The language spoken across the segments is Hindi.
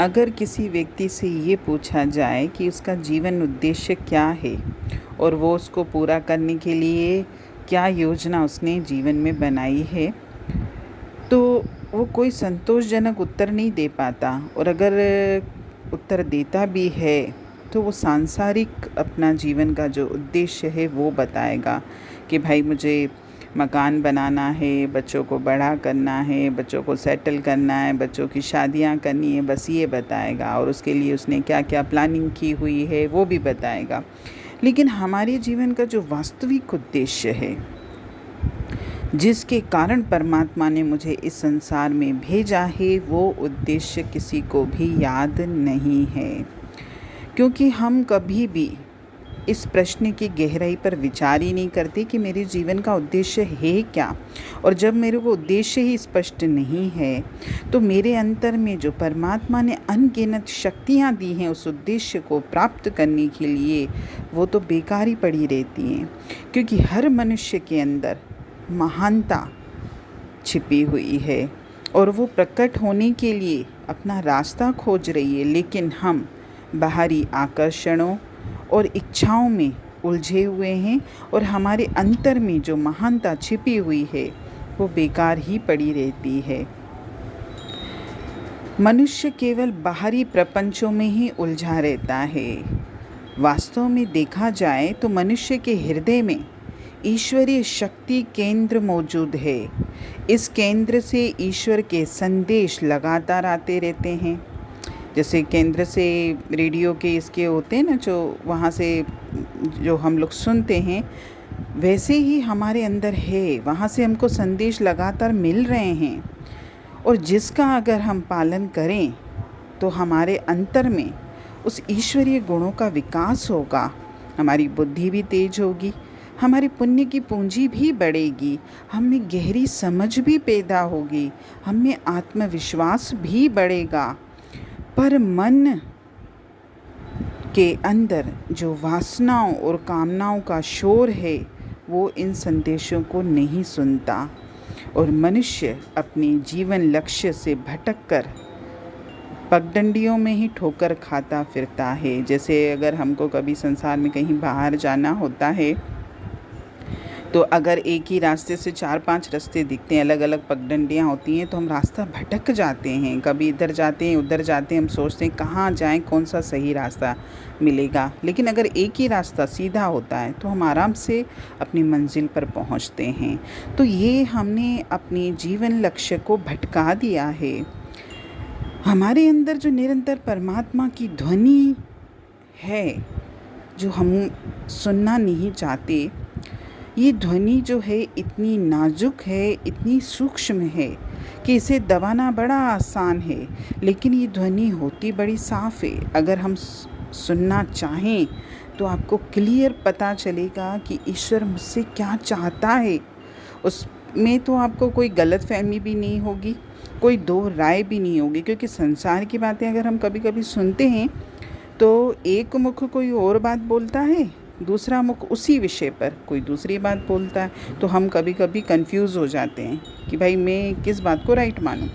अगर किसी व्यक्ति से ये पूछा जाए कि उसका जीवन उद्देश्य क्या है और वो उसको पूरा करने के लिए क्या योजना उसने जीवन में बनाई है, तो वो कोई संतोषजनक उत्तर नहीं दे पाता। और अगर उत्तर देता भी है तो वो सांसारिक अपना जीवन का जो उद्देश्य है वो बताएगा कि भाई मुझे मकान बनाना है, बच्चों को बड़ा करना है, बच्चों को सेटल करना है, बच्चों की शादियां करनी है, बस ये बताएगा। और उसके लिए उसने क्या क्या प्लानिंग की हुई है वो भी बताएगा। लेकिन हमारे जीवन का जो वास्तविक उद्देश्य है, जिसके कारण परमात्मा ने मुझे इस संसार में भेजा है, वो उद्देश्य किसी को भी याद नहीं है। क्योंकि हम कभी भी इस प्रश्न की गहराई पर विचार ही नहीं करते कि मेरे जीवन का उद्देश्य है क्या। और जब मेरे को उद्देश्य ही स्पष्ट नहीं है तो मेरे अंतर में जो परमात्मा ने अनगिनत शक्तियाँ दी हैं उस उद्देश्य को प्राप्त करने के लिए, वो तो बेकार ही पड़ी रहती हैं। क्योंकि हर मनुष्य के अंदर महानता छिपी हुई है और वो प्रकट होने के लिए अपना रास्ता खोज रही है। लेकिन हम बाहरी आकर्षणों और इच्छाओं में उलझे हुए हैं और हमारे अंतर में जो महानता छिपी हुई है वो बेकार ही पड़ी रहती है। मनुष्य केवल बाहरी प्रपंचों में ही उलझा रहता है। वास्तव में देखा जाए तो मनुष्य के हृदय में ईश्वरीय शक्ति केंद्र मौजूद है। इस केंद्र से ईश्वर के संदेश लगातार आते रहते हैं। जैसे केंद्र से रेडियो के इसके होते हैं ना, जो वहाँ से जो हम लोग सुनते हैं, वैसे ही हमारे अंदर है। वहाँ से हमको संदेश लगातार मिल रहे हैं और जिसका अगर हम पालन करें तो हमारे अंतर में उस ईश्वरीय गुणों का विकास होगा। हमारी बुद्धि भी तेज होगी, हमारी पुण्य की पूंजी भी बढ़ेगी, हमें गहरी समझ भी पैदा होगी, हमें आत्मविश्वास भी बढ़ेगा। पर मन के अंदर जो वासनाओं और कामनाओं का शोर है वो इन संदेशों को नहीं सुनता और मनुष्य अपने जीवन लक्ष्य से भटककर पगडंडियों में ही ठोकर खाता फिरता है। जैसे अगर हमको कभी संसार में कहीं बाहर जाना होता है तो अगर एक ही रास्ते से 4-5 रास्ते दिखते हैं, अलग अलग पगडंडियाँ होती हैं, तो हम रास्ता भटक जाते हैं। कभी इधर जाते हैं, उधर जाते हैं, हम सोचते हैं कहाँ जाएं, कौन सा सही रास्ता मिलेगा। लेकिन अगर एक ही रास्ता सीधा होता है तो हम आराम से अपनी मंजिल पर पहुंचते हैं। तो ये हमने अपने जीवन लक्ष्य को भटका दिया है। हमारे अंदर जो निरंतर परमात्मा की ध्वनि है जो हम सुनना नहीं चाहते, ये ध्वनि जो है इतनी नाजुक है, इतनी सूक्ष्म है कि इसे दबाना बड़ा आसान है, लेकिन ये ध्वनि होती बड़ी साफ है। अगर हम सुनना चाहें तो आपको क्लियर पता चलेगा कि ईश्वर मुझसे क्या चाहता है। उसमें तो आपको कोई गलतफहमी भी नहीं होगी, कोई दो राय भी नहीं होगी। क्योंकि संसार की बातें अगर हम कभी कभी सुनते हैं तो एक मुख कोई और बात बोलता है, दूसरा मुख उसी विषय पर कोई दूसरी बात बोलता है, तो हम कभी कभी कंफ्यूज हो जाते हैं कि भाई मैं किस बात को राइट मानूं।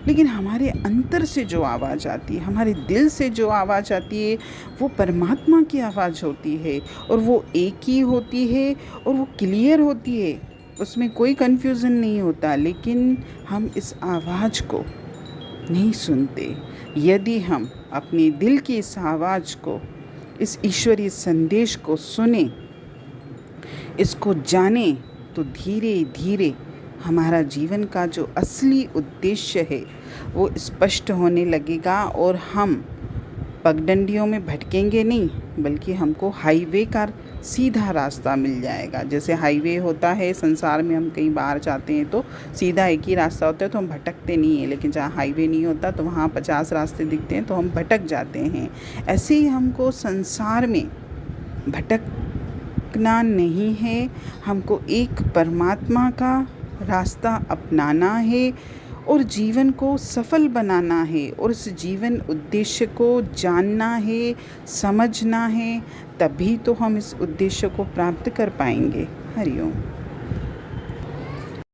लेकिन हमारे अंतर से जो आवाज़ आती है, हमारे दिल से जो आवाज़ आती है, वो परमात्मा की आवाज़ होती है और वो एक ही होती है और वो क्लियर होती है, उसमें कोई कन्फ्यूज़न नहीं होता। लेकिन हम इस आवाज़ को नहीं सुनते। यदि हम अपने दिल की इस आवाज़ को, इस ईश्वरीय संदेश को सुने, इसको जाने, तो धीरे धीरे हमारा जीवन का जो असली उद्देश्य है वो स्पष्ट होने लगेगा और हम पगडंडियों में भटकेंगे नहीं, बल्कि हमको हाईवे का सीधा रास्ता मिल जाएगा। जैसे हाईवे होता है संसार में, हम कहीं बाहर जाते हैं तो सीधा एक ही रास्ता होता है तो हम भटकते नहीं हैं। लेकिन जहाँ हाईवे नहीं होता तो वहाँ 50 रास्ते दिखते हैं तो हम भटक जाते हैं। ऐसे ही हमको संसार में भटकना नहीं है, हमको एक परमात्मा का रास्ता अपनाना है और जीवन को सफल बनाना है और इस जीवन उद्देश्य को जानना है, समझना है, तभी तो हम इस उद्देश्य को प्राप्त कर पाएंगे। हरि ओम।